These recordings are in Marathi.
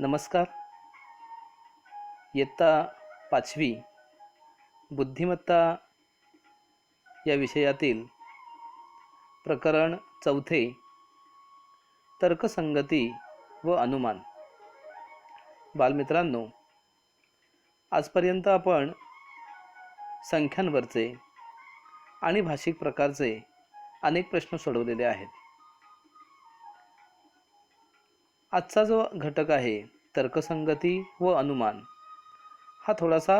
नमस्कार. इयत्ता 5वी बुद्धिमत्ता या विषयातील प्रकरण 4 तर्कसंगती व अनुमान. बालमित्रांनो, आजपर्यंत आपण संख्यांवरचे आणि भाषिक प्रकारचे अनेक प्रश्न सोडवलेले आहेत. आजचा जो घटक आहे तर्कसंगती व अनुमान हा थोडासा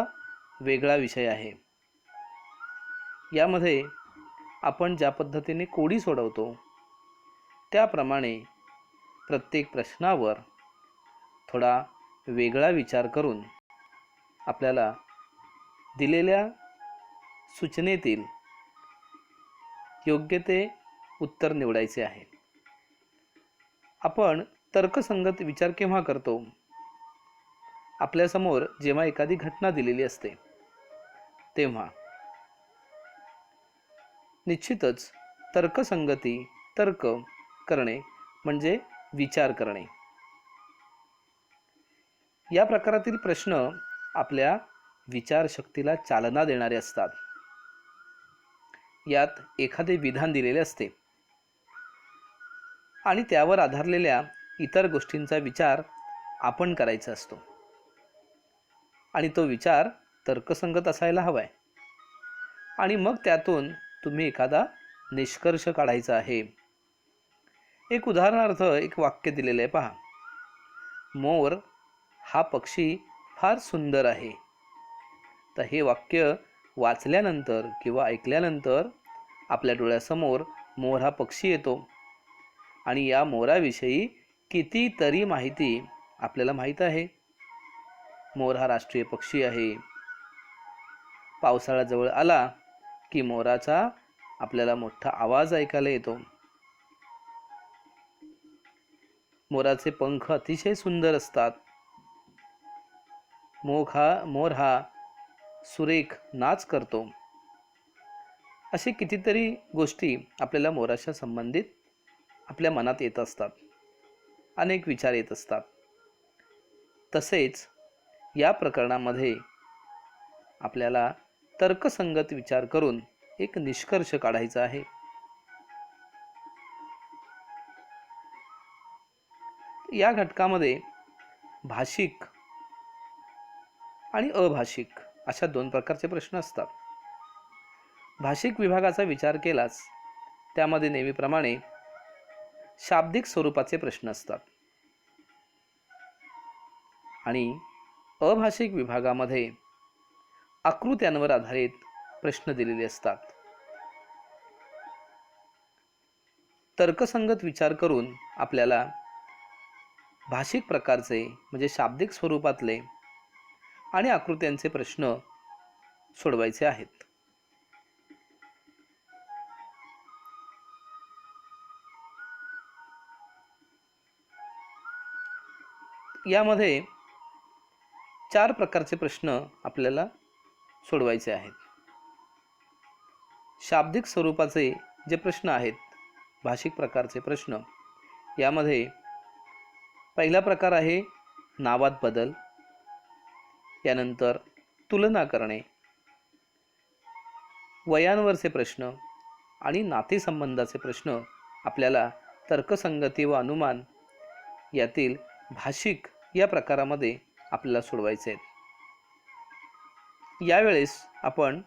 वेगळा विषय आहे. यामध्ये आपण ज्या पद्धतीने कोडी सोडवतो त्याप्रमाणे प्रत्येक प्रश्नावर थोडा वेगळा विचार करून आपल्याला दिलेल्या सूचनेतील योग्य ते उत्तर निवडायचे आहे. आपण तर्कसंगत विचार केव्हा करतो? आपल्यासमोर जेव्हा एखादी घटना दिलेली असते तेव्हा. निश्चितच तर्कसंगती, तर्क करणे म्हणजे विचार करणे. या प्रकारातील प्रश्न आपल्या विचारशक्तीला चालना देणारे असतात. यात एखादे विधान दिलेले असते आणि त्यावर आधारलेल्या इतर गोष्टींचा विचार आपण करायचा असतो आणि तो विचार तर्कसंगत असायला हवाय. आणि मग त्यातून तुम्ही एखादा निष्कर्ष काढायचा आहे. एक उदाहरणार्थ एक वाक्य दिलेले आहे पहा. मोर हा पक्षी फार सुंदर आहे. तर हे वाक्य वाचल्यानंतर किंवा ऐकल्यानंतर आपल्या डोळ्यासमोर मोर हा पक्षी येतो आणि या मोराविषयी कितीतरी माहिती आपल्याला माहीत आहे. मोर हा राष्ट्रीय पक्षी आहे. पावसाळा जवळ आला की मोराचा आपल्याला मोठा आवाज ऐकायला येतो. मोराचे पंख अतिशय सुंदर असतात. मोर हा सुरेख नाच करतो. असे कितीतरी गोष्टी आपल्याला मोराच्या संबंधित आपल्या मनात येत असतात. अनेक विचार येत असतात. तसेच या प्रकरणामध्ये आपल्याला तर्कसंगत विचार करून एक निष्कर्ष काढायचा आहे. या घटकामध्ये भाषिक आणि अभाषिक अशा दोन प्रकारचे प्रश्न असतात. भाषिक विभागाचा विचार केलाच त्यामध्ये नेहमीप्रमाणे शाब्दिक स्वरूपाचे प्रश्न असतात आणि अभाषिक विभागामध्ये आकृत्यांवर आधारित प्रश्न दिलेले असतात. तर्कसंगत विचार करून आपल्याला भाषिक प्रकारचे म्हणजे शाब्दिक स्वरूपातले आणि आकृत्यांचे प्रश्न सोडवायचे आहेत. यामध्ये 4 प्रकारचे प्रश्न आपल्याला सोडवायचे आहेत. शाब्दिक स्वरूपाचे जे प्रश्न आहेत, भाषिक प्रकारचे प्रश्न, यामध्ये पहिला प्रकार आहे नावात बदल. यानंतर तुलना करणे, वयांवरचे प्रश्न आणि नातेसंबंधाचे प्रश्न आपल्याला तर्कसंगती व अनुमान यातील भाषिक या प्रकारामध्ये आपल्याला सोडवायचे आहेत. यावेळेस आपण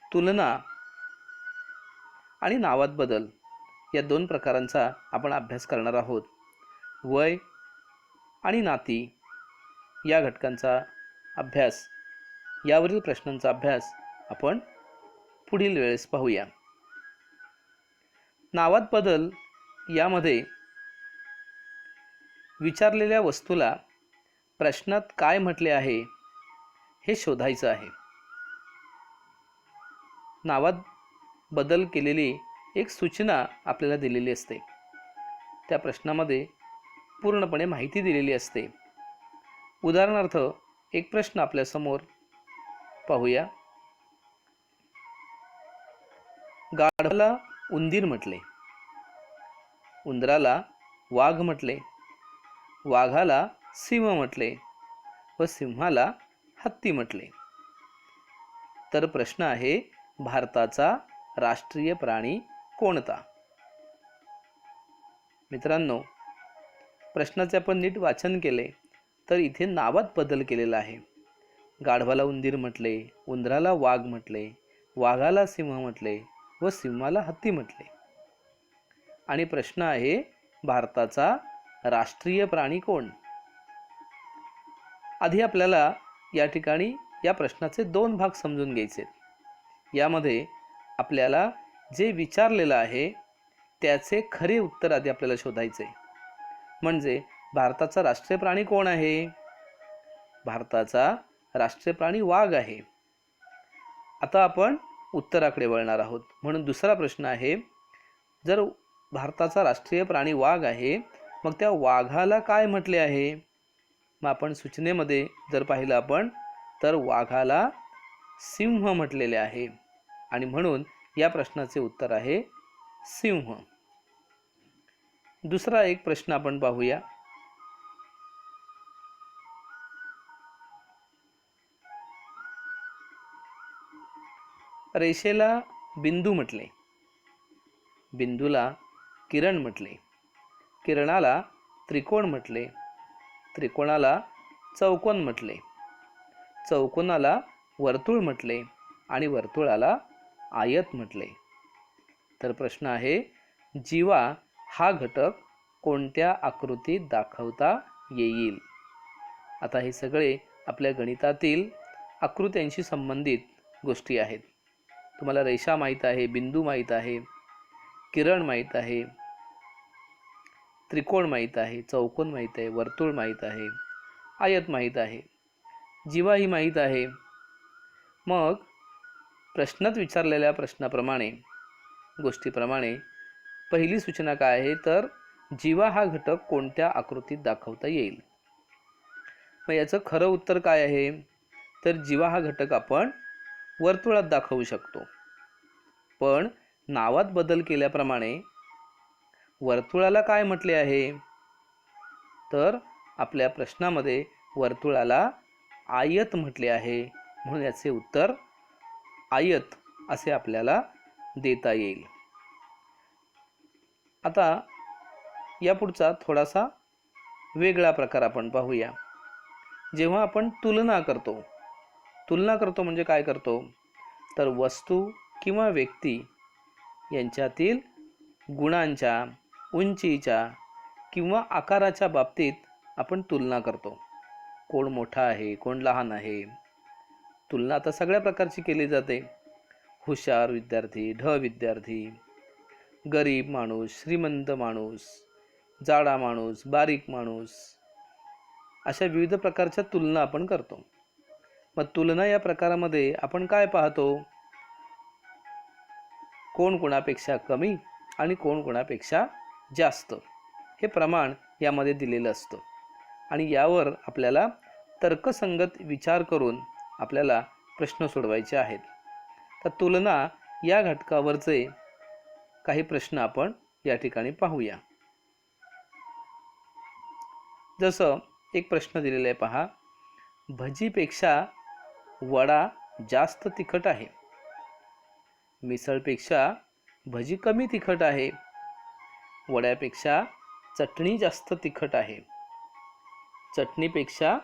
तुलना आणि नावात बदल या 2 प्रकारांचा आपण अभ्यास करणार आहोत. वय आणि नाती या घटकांचा अभ्यास, यावरील प्रश्नांचा अभ्यास आपण पुढील वेळेस पाहूया. नावात बदल यामध्ये विचारलेल्या वस्तूला प्रश्नात काय म्हटले आहे हे शोधायचं आहे. नावात बदल केलेली एक सूचना आपल्याला दिलेली असते. त्या प्रश्नामध्ये पूर्णपणे माहिती दिलेली असते. उदाहरणार्थ एक प्रश्न आपल्यासमोर पाहूया. गाढवाला उंदीर म्हटले. उंदराला वाघ म्हटले, वाघाला सिंह म्हटले व सिंहाला हत्ती म्हटले. तर प्रश्न आहे, भारताचा राष्ट्रीय प्राणी कोणता? मित्रांनो, प्रश्नाचे आपण नीट वाचन केले तर इथे नावात बदल केलेला आहे. गाढवाला उंदीर म्हटले, उंदराला वाघ म्हटले, वाघाला सिंह म्हटले व सिंहाला हत्ती म्हटले. आणि प्रश्न आहे, भारताचा राष्ट्रीय प्राणी कोण? आधी आपल्याला या ठिकाणी या प्रश्नाचे 2 भाग समजून घ्यायचे. यामध्ये आपल्याला जे विचारलेलं आहे त्याचे खरे उत्तर आधी आपल्याला शोधायचे. म्हणजे भारताचा राष्ट्रीय प्राणी कोण आहे? भारताचा राष्ट्रीय प्राणी वाघ आहे. आता आपण उत्तराकडे वळणार आहोत. म्हणून दुसरा प्रश्न आहे, जर भारताचा राष्ट्रीय प्राणी वाघ आहे, मग त्या वाघाला काय म्हटले आहे? मग आपण सूचनेमध्ये जर पाहिलं आपण तर वाघाला सिंह म्हटलेले आहे. आणि म्हणून या प्रश्नाचे उत्तर आहे सिंह. दुसरा एक प्रश्न आपण पाहूया. रेषेला बिंदू म्हटले, बिंदूला किरण म्हटले, किरणाला त्रिकोण म्हटले, त्रिकोणाला चौकोन म्हटले, चौकोनाला वर्तुळ म्हटले आणि वर्तुळाला आयत म्हटले. तर प्रश्न आहे, जीवा हा घटक कोणत्या आकृतीत दाखवता येईल? आता हे सगळे आपल्या गणितातील आकृत्यांशी संबंधित गोष्टी आहेत. तुम्हाला रेषा माहीत आहे, बिंदू माहीत आहे, किरण माहीत आहे, त्रिकोण माहीत आहे, चौकोन माहीत आहे, वर्तुळ माहीत आहे, आयत माहीत आहे, जीवा ही माहीत आहे. मग प्रश्नात विचारलेल्या प्रश्नाप्रमाणे गोष्टीप्रमाणे पहिली सूचना काय आहे, तर जीवा हा घटक कोणत्या आकृतीत दाखवता येईल? मग याचं खरं उत्तर काय आहे, तर जीवा हा घटक आपण वर्तुळात दाखवू शकतो. पण नावात बदल केल्याप्रमाणे वर्तुळाला काय म्हटले आहे, तर आपल्या प्रश्नामध्ये वर्तुळाला आयत म्हटले आहे. म्हणून याचे उत्तर आयत असे आपल्याला देता येईल. आता या पुढचा थोडासा वेगळा प्रकार आपण पाहूया. जेव्हा आपण तुलना करतो म्हणजे काय करतो, तर वस्तू किंवा व्यक्ती यांच्यातील गुणांच्या, उंचीच्या किंवा आकाराच्या बाबतीत आपण तुलना करतो. कोण मोठा आहे, कोण लहान आहे. तुलना आता सगळ्या प्रकारची केली जाते. हुशार विद्यार्थी, ढ विद्यार्थी, गरीब माणूस, श्रीमंत माणूस, जाडा माणूस, बारीक माणूस, अशा विविध प्रकारच्या तुलना आपण करतो. मग तुलना या प्रकारामध्ये आपण काय पाहतो, कोण कोणापेक्षा कमी आणि कोण कोणापेक्षा जास्त हे प्रमाण यामध्ये दिलेलं असतं. आणि यावर आपल्याला तर्कसंगत विचार करून आपल्याला प्रश्न सोडवायचे आहेत. तर तुलना या घटकावरचे काही प्रश्न आपण या ठिकाणी पाहूया. जसं एक प्रश्न दिलेला आहे पहा, भजीपेक्षा वडा जास्त तिखट आहे, मिसळपेक्षा भजी कमी तिखट आहे, वड्यापेक्षा चटणी जास्त तिखट आहे, चटणीपेक्षा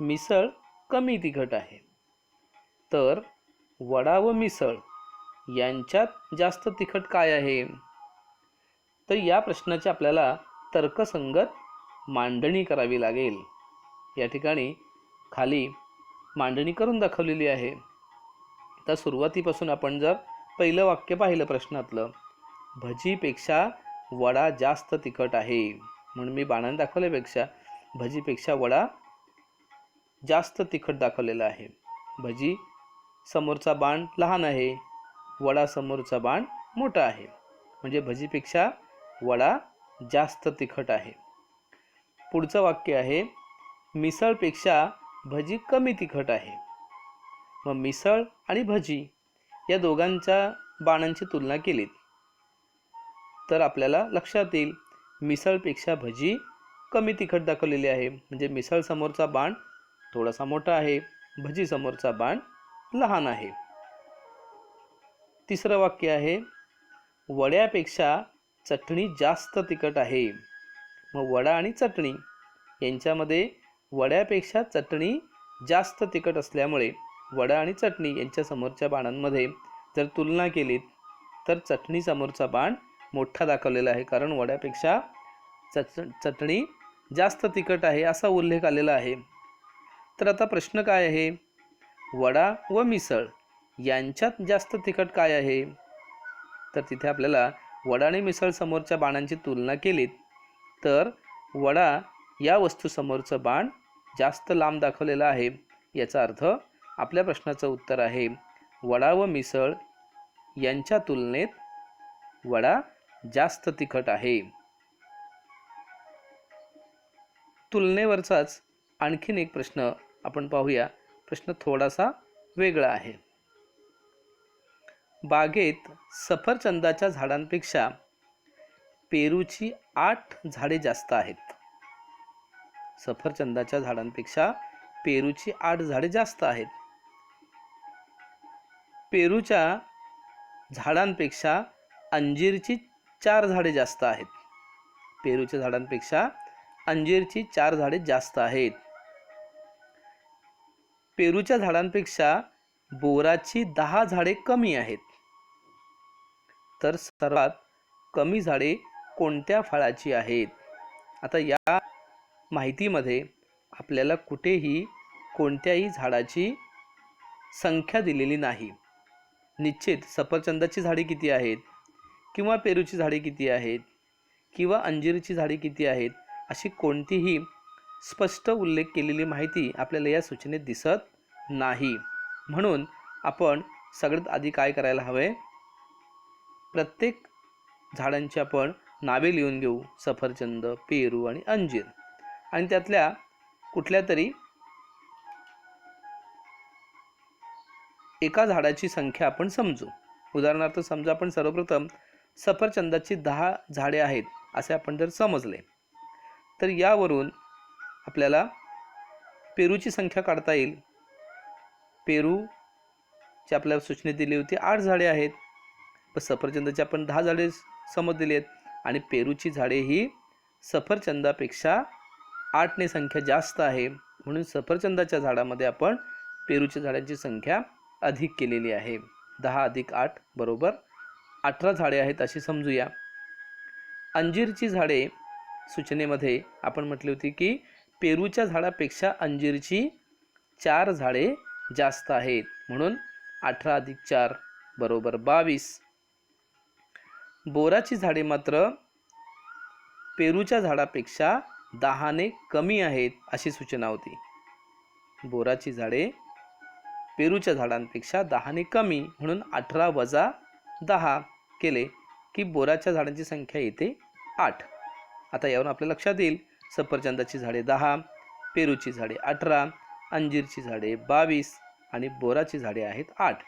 मिसळ कमी तिखट आहे. तर वडा व मिसळ यांच्यात जास्त तिखट काय आहे? तर या प्रश्नाची आपल्याला तर्कसंगत मांडणी करावी लागेल. या ठिकाणी खाली मांडणी करून दाखवलेली आहे. तर सुरुवातीपासून आपण जर पहिलं वाक्य पाहिलं प्रश्नातलं, भजीपेक्षा वडा जास्त तिखट आहे, म्हणून मी बाणाने दाखवल्यापेक्षा भजीपेक्षा वडा जास्त तिखट दाखवलेला आहे. भजी समोरचा बाण लहान आहे, वडा समोरचा बाण मोठा आहे, म्हणजे भजीपेक्षा वडा जास्त तिखट आहे. पुढचं वाक्य आहे, मिसळपेक्षा भजी कमी तिखट आहे. मग मिसळ आणि भजी या दोघांच्या बाणांची तुलना केली तर आपल्याला लक्षात येईल मिसळपेक्षा भजी कमी तिखट दाखवलेली आहे. म्हणजे मिसळ समोरचा बाण थोडासा मोठा आहे, भजी समोरचा बाण लहान आहे. तिसरं वाक्य आहे, वड्यापेक्षा चटणी जास्त तिखट आहे. मग वडा आणि चटणी यांच्यामध्ये वड्यापेक्षा चटणी जास्त तिखट असल्यामुळे वडा आणि चटणी यांच्या समोरच्या बाणांमध्ये जर तुलना केलीत तर चटणी समोरचा बाण मोठा दाखवलेला आहे, कारण वड्यापेक्षा चटणी जास्त तिखट आहे असा उल्लेख आलेला आहे. तर आता प्रश्न काय आहे, वडा व मिसळ यांच्यात जास्त तिखट काय आहे? तर तिथे आपल्याला वडा आणि मिसळ समोरच्या बाणांची तुलना केलीत तर वडा या वस्तू समोरचं बाण जास्त लांब दाखवलेलं आहे. याचा अर्थ आपल्या प्रश्नाचं उत्तर आहे वडा व मिसळ यांच्या तुलनेत वडा जास्त तिखट आहे. तुलनेवरचाच आणखीन एक प्रश्न आपण पाहूया. प्रश्न थोडासा वेगळा आहे. बागेत सफरचंदाच्या झाडांपेक्षा पेरूची 8 झाडे जास्त आहेत. सफरचंदाच्या झाडांपेक्षा पेरूची 8 झाडे जास्त आहेत. पेरूच्या झाडांपेक्षा अंजीरची 4 झाडे जास्त आहेत. पेरूच्या झाडांपेक्षा अंजीरची 4 झाडे जास्त आहेत. पेरूच्या झाडांपेक्षा बोराची 10 झाडे कमी आहेत. तर सर्वात कमी झाडे कोणत्या फळाची आहेत? आता या माहितीमध्ये आपल्याला कुठेही कोणत्याही झाडाची संख्या दिलेली नाही. निश्चित सफरचंदाची झाडे किती आहेत किंवा पेरूची झाडे किती आहेत किंवा अंजीरची झाडे किती आहेत अशी कोणतीही स्पष्ट उल्लेख केलेली माहिती आपल्याला या सूचनेत दिसत नाही. म्हणून आपण सगळ्यात आधी काय करायला हवे, प्रत्येक झाडांची आपण नावे लिहून घेऊ, सफरचंद, पेरू आणि अंजीर, आणि त्यातल्या कुठल्या तरी एका झाडाची संख्या आपण समजू. उदाहरणार्थ समजा आपण सर्वप्रथम सफरचंदाची 10 झाडे आहेत असे आपण जर समजले तर यावरून आपल्याला पेरूची संख्या काढता येईल. पेरूची आपल्याला सूचनेत दिली होती 8 झाडे आहेत, पण सफरचंदाची आपण 10 झाडे समजलेली आहेत आणि पेरूची झाडे ही सफरचंदापेक्षा 8 ने संख्या जास्त आहे. म्हणून सफरचंदाच्या झाडामध्ये आपण पेरूच्या झाडांची संख्या अधिक केलेली आहे. 10 अधिक 8 बरोबर 18 झाडे आहेत अशी समजूया. अंजीरची झाडे सूचनेमध्ये आपण म्हटली होती की पेरूच्या झाडापेक्षा अंजीरची 4 झाडे जास्त आहेत, म्हणून 18 अधिक 4 बरोबर 22. बोराची झाडे मात्र पेरूच्या झाडापेक्षा 10 ने कमी आहेत अशी सूचना होती. बोराची झाडे पेरूच्या झाडांपेक्षा 10 ने कमी, म्हणून 18 वजा 10 केले की बोराच्या झाडांची संख्या येते 8. आता यावरून आपल्या लक्षात येईल सफरचंदाची झाडे 10, पेरूची झाडे 18, अंजीरची झाडे 22 आणि बोराची झाडे आहेत 8.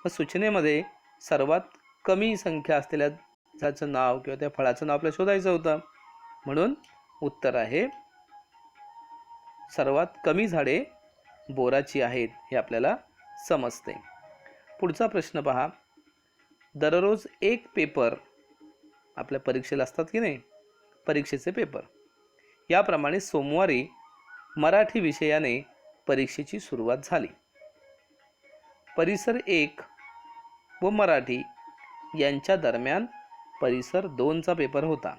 मग सूचनेमध्ये सर्वात कमी संख्या असलेल्या झाडाचं नाव किंवा त्या फळाचं नाव आपल्याला शोधायचं होतं, म्हणून उत्तर आहे सर्वात कमी झाडे बोराची आहेत हे आपल्याला समजते. पुढचा प्रश्न पहा. दररोज एक पेपर आपल्या परीक्षेला असतात की नाही, परीक्षेचे पेपर. याप्रमाणे सोमवारी मराठी विषयाने परीक्षेची सुरुवात झाली. परिसर 1 व मराठी यांच्या दरम्यान परिसर 2चा पेपर होता.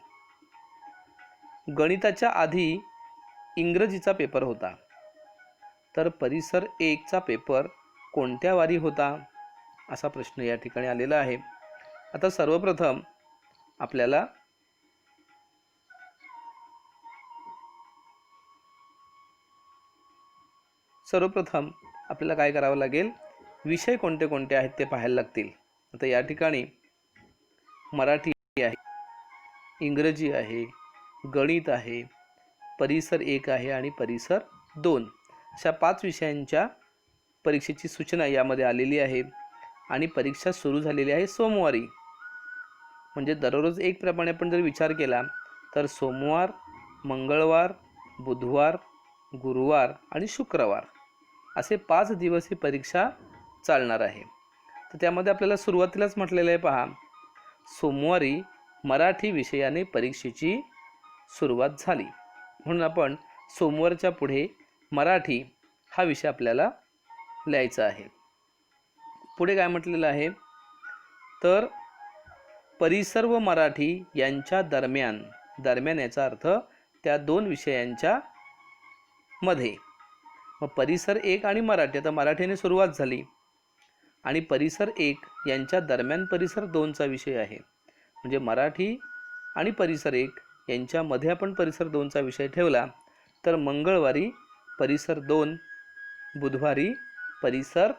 गणिताच्या आधी इंग्रजीचा पेपर होता. तर परिसर 1चा पेपर कोणत्या वारी होता असा प्रश्न या ठिकाणी आलेला आहे. आता सर्वप्रथम आपल्याला काय करावं लागेल, विषय कोणते कोणते आहेत ते पाहायला लागतील. आता या ठिकाणी मराठी आहे, इंग्रजी आहे, गणित आहे, परिसर 1 आहे आणि परिसर 2 अशा 5 विषयांच्या परीक्षेची सूचना यामध्ये आलेली आहे. आणि परीक्षा सुरू झालेली आहे सोमवारी. म्हणजे दररोज एक प्रमाणे आपण जर विचार केला तर सोमवार, मंगळवार, बुधवार, गुरुवार आणि शुक्रवार असे 5 दिवस ही परीक्षा चालणार आहे. तर त्यामध्ये आपल्याला सुरुवातीलाच म्हटलेलं आहे पहा, सोमवारी मराठी विषयाने परीक्षेची सुरुवात झाली. म्हणून आपण सोमवारच्या पुढे मराठी हा विषय आपल्याला लिहायचा आहे. पुढे काय म्हटलेलं आहे, तर परिसर व मराठी यांच्या दरम्यान, दरम्यान याचा अर्थ त्या दोन विषयांच्या मध्ये. मग परिसर 1 आणि मराठी, आता मराठीने सुरुवात झाली आणि परिसर 1 यांच्या दरम्यान परिसर 2चा विषय आहे. म्हणजे मराठी आणि परिसर 1 यांच्यामध्ये आपण परिसर 2चा विषय ठेवला तर मंगळवारी परिसर 2, बुधवारी परिसर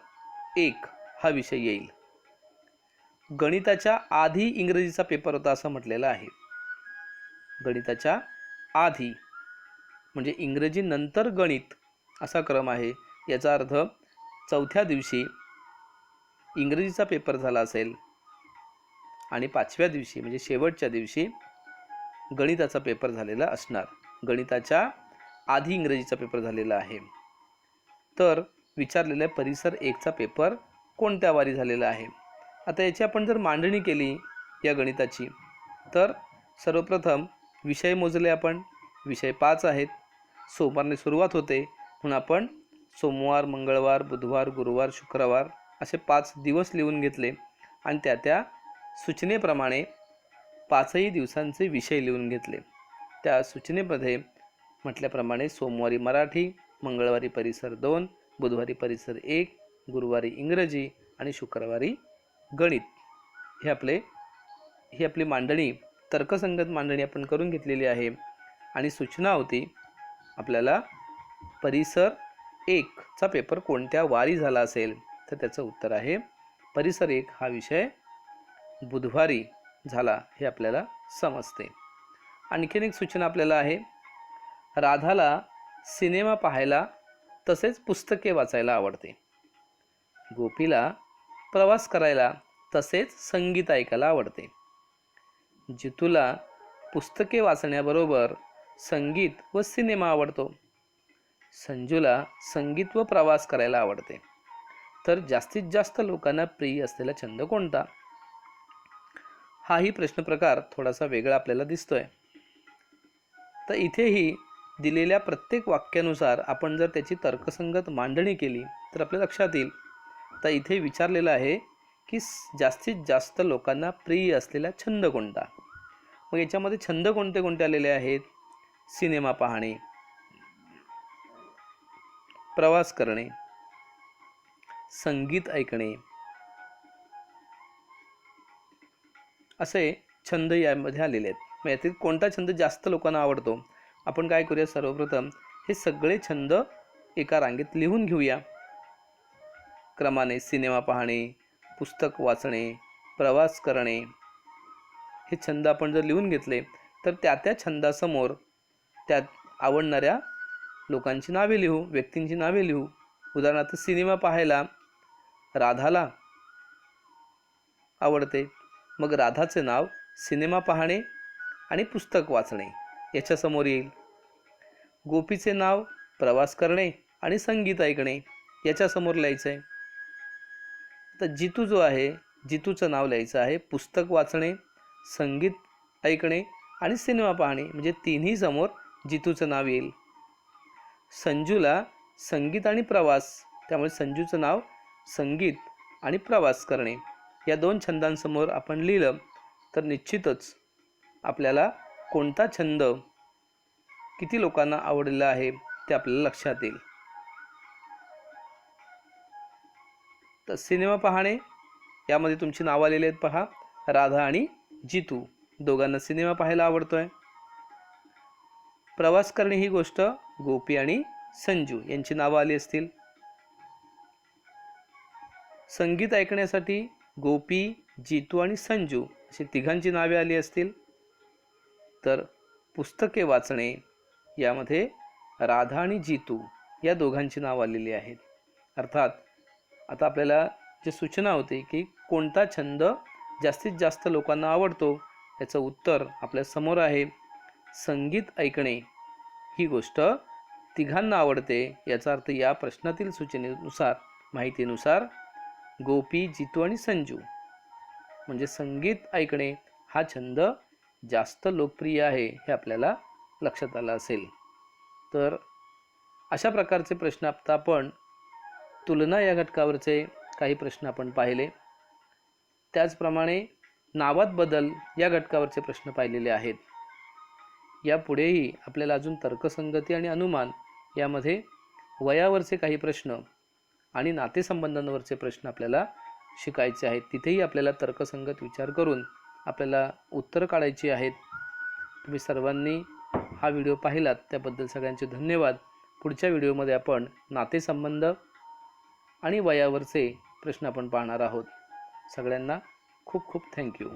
1 हा विषय येईल. गणिताच्या आधी इंग्रजीचा पेपर होता असं म्हटलेलं आहे. गणिताच्या आधी म्हणजे इंग्रजी नंतर गणित असा क्रम आहे. याचा अर्थ चौथ्या दिवशी इंग्रजीचा पेपर झाला असेल आणि 5व्या दिवशी म्हणजे शेवटच्या दिवशी गणिताचा पेपर झालेला असणार. गणिताच्या आधी इंग्रजीचा पेपर झालेला आहे. तर विचारलेल्या परिसर 1चा पेपर कोणत्या वारी झालेला आहे. आता याची आपण जर मांडणी केली या गणिताची, तर सर्वप्रथम विषय मोजले आपण. विषय 5 आहेत. सोमवारने सुरुवात होते म्हणून आपण सोमवार, मंगळवार, बुधवार, गुरुवार, शुक्रवार असे 5 दिवस लिहून घेतले आणि त्या सूचनेप्रमाणे 5ही दिवसांचे विषय लिहून घेतले. त्या सूचनेमध्ये म्हटल्याप्रमाणे सोमवारी मराठी, मंगळवारी परिसर 2, बुधवारी परिसर 1, गुरुवारी इंग्रजी आणि शुक्रवारी गणित. ही आपली मांडणी, तर्कसंगत मांडणी आपण करून घेतलेली आहे. आणि सूचना होती आपल्याला परिसर 1चा पेपर कोणत्या वारी झाला असेल, तर त्याचं उत्तर आहे परिसर 1 हा विषय बुधवारी झाला हे आपल्याला समजते. आणखीन एक सूचना आपल्याला आहे, राधाला सिनेमा पाहायला तसेच पुस्तके वाचायला आवडते. गोपीला प्रवास करायला तसेच संगीत ऐकायला आवडते. जितूला पुस्तके वाचण्याबरोबर संगीत व सिनेमा आवडतो. संजूला संगीत व प्रवास करायला आवडते. तर जास्तीत जास्त लोकांना प्रिय असलेला छंद कोणता? हाही प्रश्न प्रकार थोडासा वेगळा आपल्याला दिसतोय. तर इथेही दिलेल्या प्रत्येक वाक्यानुसार आपण जर त्याची तर्कसंगत मांडणी केली तर आपल्या लक्षात येईल. तर इथे विचारलेलं आहे की जास्तीत जास्त लोकांना प्रिय असलेला छंद कोणता. मग याच्यामध्ये छंद कोणते कोणते आलेले आहेत? सिनेमा पाहणे, प्रवास करणे, संगीत ऐकणे असे छंद यामध्ये आलेले आहेत. मग यातील कोणता छंद जास्त लोकांना आवडतो? आपण काय करूया, सर्वप्रथम हे सगळे छंद एका रांगेत लिहून घेऊया क्रमाने. सिनेमा पाहणे, पुस्तक वाचणे, प्रवास करणे हे छंद आपण जर लिहून घेतले तर त्या छंदासमोर त्यात आवडणाऱ्या लोकांची नावे लिहू, व्यक्तींची नावे लिहू. उदाहरणार्थ सिनेमा पाहायला राधाला आवडते, मग राधाचे नाव सिनेमा पाहणे आणि पुस्तक वाचणे याच्यासमोर येईल. गोपीचे नाव प्रवास करणे आणि संगीत ऐकणे याच्यासमोर लिहायचं आहे. तर जितू जो आहे, जितूचं नाव लिहायचं आहे पुस्तक वाचणे, संगीत ऐकणे आणि सिनेमा पाहणे, म्हणजे तिन्ही समोर जितूचं नाव येईल. संजूला संगीत आणि प्रवास, त्यामुळे संजूचं नाव संगीत आणि प्रवास करणे या दोन छंदांसमोर आपण लिहिलं तर निश्चितच आपल्याला कोणता छंद किती लोकांना आवडलेला आहे ते आपल्याला लक्षात येईल. तर सिनेमा पाहणे यामध्ये तुमची नावं आलेली आहेत पहा, राधा आणि जितू दोघांना सिनेमा पाहायला आवडतोय. प्रवास करणे ही गोष्ट गोपी आणि संजू यांची नावं आली असतील. संगीत ऐकण्यासाठी गोपी, जितू आणि संजू अशी तिघांची नावे आली असतील. तर पुस्तके वाचणे यामध्ये राधा आणि जितू या दोघांची नाव आलेली आहेत. अर्थात आता आपल्याला जी सूचना होती की कोणता छंद जास्तीत जास्त लोकांना आवडतो, याचं उत्तर आपल्या समोर आहे. संगीत ऐकणे ही गोष्ट तिघांना आवडते, याचा अर्थ या प्रश्नातील सूचनेनुसार, माहितीनुसार गोपी, जितू आणि संजू म्हणजे संगीत ऐकणे हा छंद जास्त लोकप्रिय आहे हे आपल्याला लक्षात आलं असेल. तर अशा प्रकारचे प्रश्न आता आपण तुलना या घटकावरचे काही प्रश्न आपण पाहिले. त्याचप्रमाणे नावात बदल या घटकावरचे प्रश्न पाहिलेले आहेत. यापुढेही आपल्याला अजून तर्कसंगती आणि अनुमान यामध्ये वयावरचे काही प्रश्न आणि नातेसंबंधांवरचे प्रश्न आपल्याला शिकायचे आहेत. तिथेही आपल्याला तर्कसंगत विचार करून आपल्याला उत्तर काढायची आहेत. तुम्ही सर्वांनी हा व्हिडिओ पाहिलात त्याबद्दल सगळ्यांचे धन्यवाद. पुढच्या व्हिडिओमध्ये आपण नातेसंबंध आणि वयावरचे प्रश्न आपण पाहणार आहोत. सगळ्यांना खूप खूप थँक्यू.